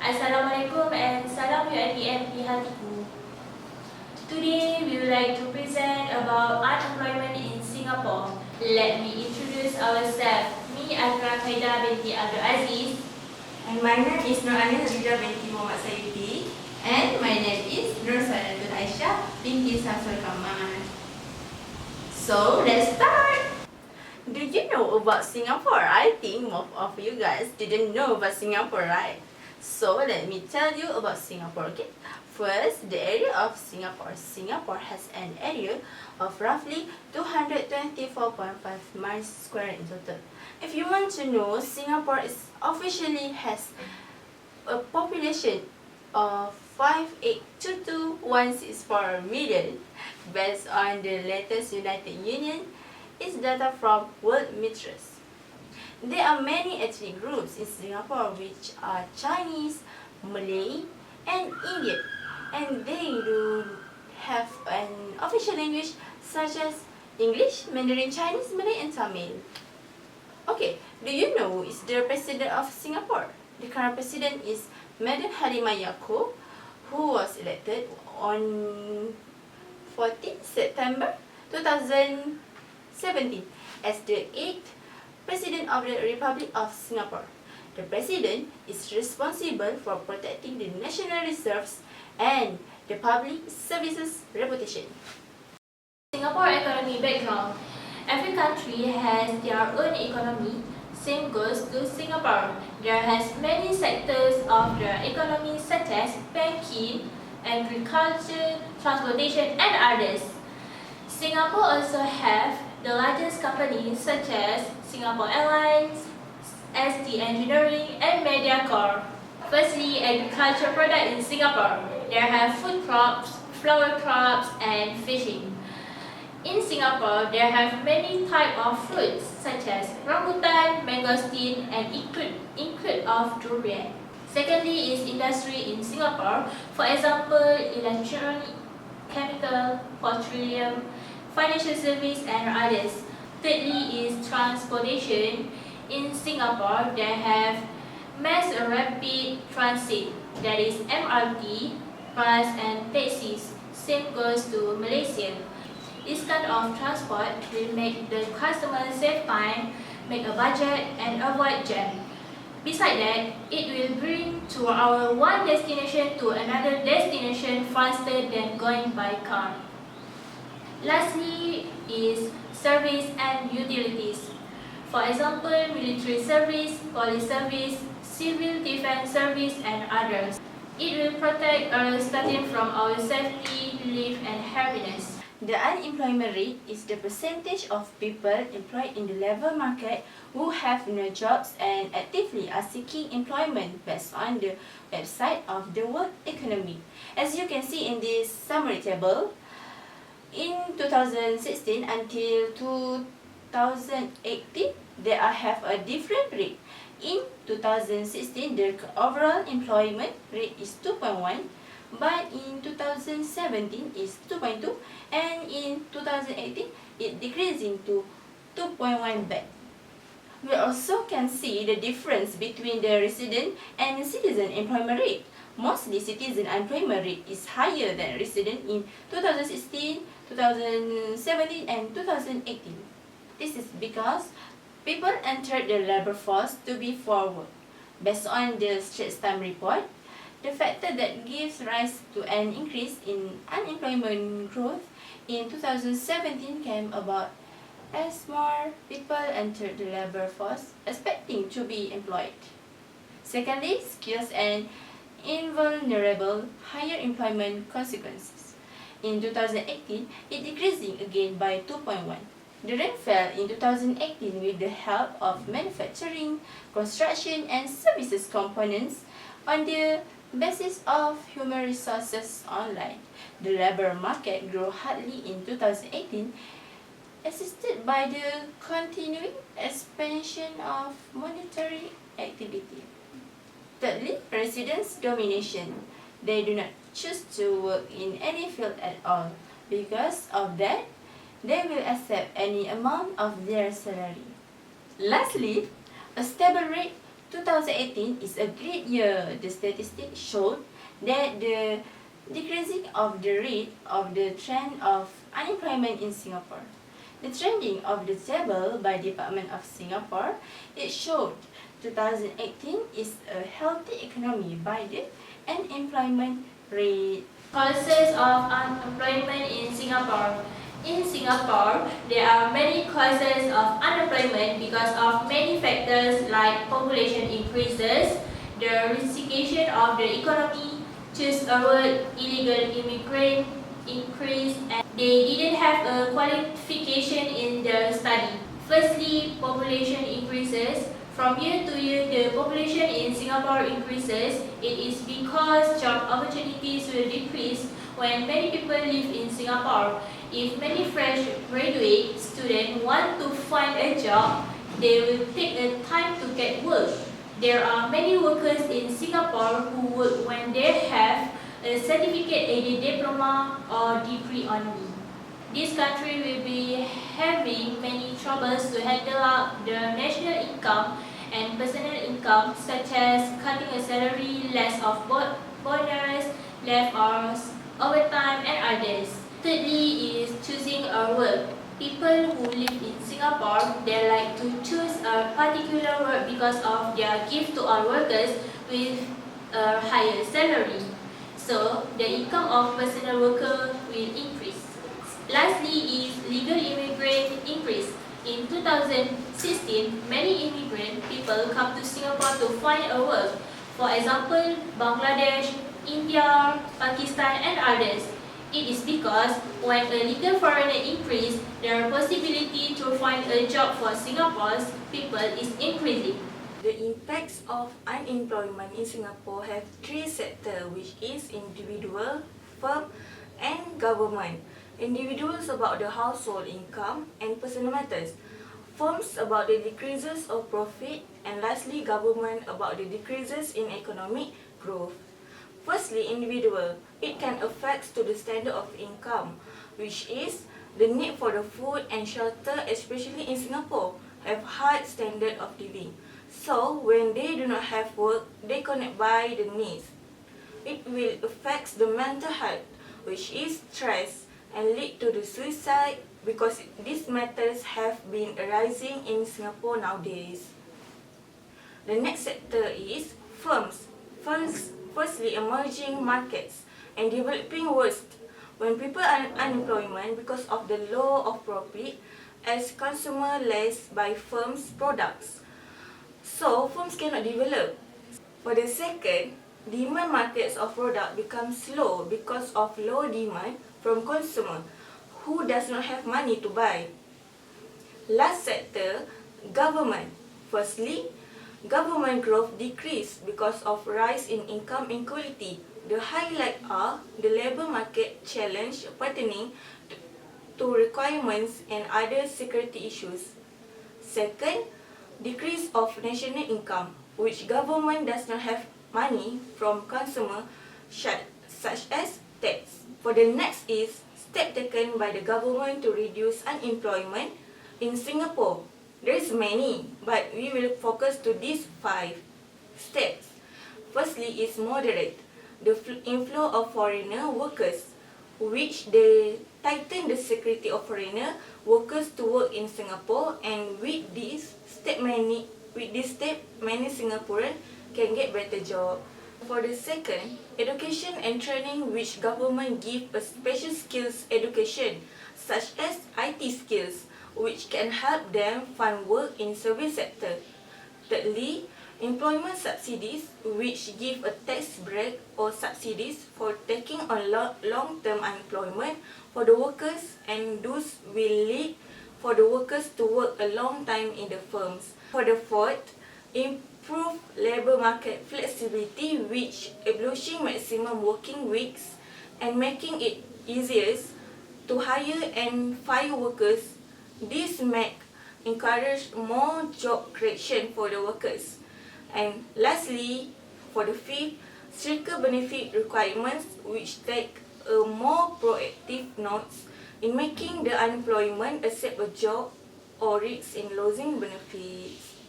Assalamualaikum and salam UITM di hatiku. Today we would like to present about unemployment in Singapore. Let me introduce ourselves. Me Athirah Qaidah binti Aziz. And my name is Khadijah binti Mohd Sayuti. And my name is Nursaidatul Aishah binti Samsul Kamar. So let's start. Do you know about Singapore? I think most of you guys didn't know about Singapore, right? So let me tell you about Singapore, okay? First, the area of Singapore. Singapore has an area of roughly 224.5 miles square in total. If you want to know, Singapore officially has a population of 5822164 million based on the latest United Union is data from World Metrics. There are many ethnic groups in Singapore which are Chinese, Malay, and Indian, and they do have an official language such as English, Mandarin Chinese, Malay, and Tamil. Okay, do you know is the president of Singapore? The current president is Madam Halimah Yaakob, who was elected on 14 September 2017 as the 8th President of the Republic of Singapore. The President is responsible for protecting the national reserves and the public services reputation. Singapore economy background. Every country has their own economy. Same goes to Singapore. There has many sectors of the economy such as banking, agriculture, transportation, and others. Singapore also have the largest companies such as Singapore Airlines, ST Engineering, and Mediacorp. Firstly, agriculture product in Singapore. There have food crops, flower crops, and fishing. In Singapore, there have many types of fruits such as rambutan, mangosteen, and include of durian. Secondly is industry in Singapore. For example, electronic, chemical, petroleum, financial service, and others. Thirdly is transportation. In Singapore, they have mass rapid transit, that is MRT, bus, and taxis. Same goes to Malaysia. This kind of transport will make the customer save time, make a budget, and avoid jam. Besides that, it will bring to our one destination to another destination faster than going by car. Lastly is service and utilities. For example, military service, police service, civil defense service, and others. It will protect us starting from our safety, life, and happiness. The unemployment rate is the percentage of people employed in the labor market who have no jobs and actively are seeking employment based on the website of the World Economy. As you can see in this summary table, in 2016 until 2018, they have a different rate. In 2016, the overall employment rate is 2.1, but in 2017 is 2.2, and in 2018 it decreasing to 2.1 back. We also can see the difference between the resident and citizen employment rate. Mostly citizen employment rate is higher than resident in 2016, 2017, and 2018. This is because people entered the labor force to be for work. Based on the Straits Times report, the factor that gives rise to an increase in unemployment growth in 2017 came about as more people entered the labor force expecting to be employed. Secondly, skills and invulnerable higher employment consequences. In 2018, it decreasing again by 2.1. The rate fell in 2018 with the help of manufacturing, construction, and services components on the basis of human resources online. The labor market grew hardly in 2018, assisted by the continuing expansion of monetary activity. Thirdly, residents' domination. They do not choose to work in any field at all. Because of that, they will accept any amount of their salary. Lastly, a stable rate 2018 is a great year. The statistics showed that the decreasing of the rate of the trend of unemployment in Singapore. The trending of the table by Department of Singapore, it showed 2018 is a healthy economy by the unemployment rate. Causes of unemployment in Singapore. In Singapore, there are many causes of unemployment because of many factors like population increases, the resignation of the economy, choose a word, illegal immigrant increase, and they didn't have a qualification in their study. Firstly, population increases. From year to year, the population in Singapore increases. It is because job opportunities will decrease when many people live in Singapore. If many fresh graduate students want to find a job, they will take a time to get work. There are many workers in Singapore who work when they have a certificate, a diploma or degree only. This country will be having many troubles to handle up the national income and personal income, such as cutting a salary, less of bonus, less hours, overtime, and others. Thirdly is choosing a work. People who live in Singapore, they like to choose a particular work because of their gift to our workers with a higher salary. So, the income of personal worker will increase. Lastly is legal immigrant increase. In 2016, many immigrant people come to Singapore to find a work. For example, Bangladesh, India, Pakistan, and others. It is because when a legal foreigner increase, their possibility to find a job for Singapore's people is increasing. The impacts of unemployment in Singapore have three sectors, which is individual, firm, and government. Individuals about the household income and personal matters. Firms about the decreases of profit, and lastly government about the decreases in economic growth. Firstly, individual. It can affect to the standard of income, which is the need for the food and shelter, especially in Singapore, have high standard of living. So, when they do not have work, they cannot buy the needs. It will affect the mental health, which is stress, and lead to the suicide because these matters have been arising in Singapore nowadays. The next sector is firms. Firstly, emerging markets and developing world. When people are unemployment because of the low of profit as consumer less buy firms' products. So, firms cannot develop. For the second, demand markets of product become slow because of low demand from consumer who does not have money to buy. Last sector, government. Firstly, government growth decreased because of rise in income inequality. The highlight are the labour market challenge pertaining to requirements and other security issues. Second, decrease of national income, which government does not have money from consumer such as tax. For the next is step taken by the government to reduce unemployment in Singapore. There is many, but we will focus to these 5 steps. Firstly is moderate the inflow of foreigner workers, which they tighten the security of foreigner workers to work in Singapore, and with this step many Singaporeans can get better job. For the second, education and training, which government give a special skills education such as IT skills, which can help them find work in service sector. Thirdly, employment subsidies, which give a tax break or subsidies for taking on long-term unemployment for the workers, and those will lead for the workers to work a long time in the firms. For the fourth, improve labour market flexibility, which abolishing maximum working weeks and making it easier to hire and fire workers. This make encourage more job creation for the workers. And lastly, for the fifth, stricter benefit requirements, which take a more proactive note in making the unemployment accept a job or risk in losing benefits.